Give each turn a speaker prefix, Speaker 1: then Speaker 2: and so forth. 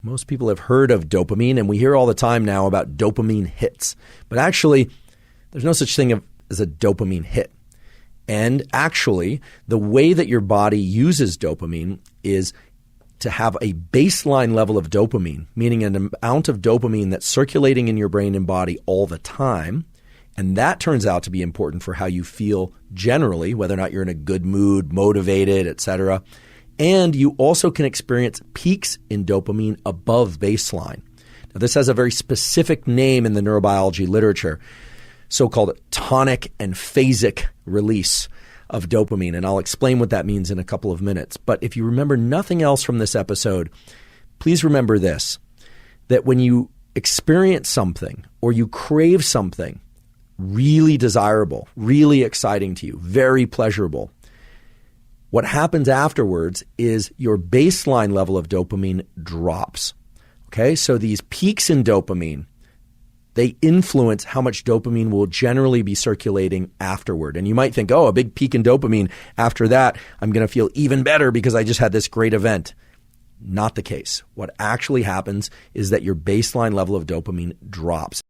Speaker 1: Most people have heard of dopamine, and we hear all the time now about dopamine hits. But actually, there's no such thing as a dopamine hit. And actually, the way that your body uses dopamine is to have a baseline level of dopamine, meaning an amount of dopamine that's circulating in your brain and body all the time. And that turns out to be important for how you feel generally, whether or not you're in a good mood, motivated, etc. And you also can experience peaks in dopamine above baseline. Now, this has a very specific name in the neurobiology literature, so-called tonic and phasic release of dopamine. And I'll explain what that means in a couple of minutes. But if you remember nothing else from this episode, please remember this, that when you experience something or you crave something really desirable, really exciting to you, very pleasurable, what happens afterwards is your baseline level of dopamine drops. Okay, so these peaks in dopamine, they influence how much dopamine will generally be circulating afterward. And you might think, oh, a big peak in dopamine, after that, I'm going to feel even better because I just had this great event. Not the case. What actually happens is that your baseline level of dopamine drops.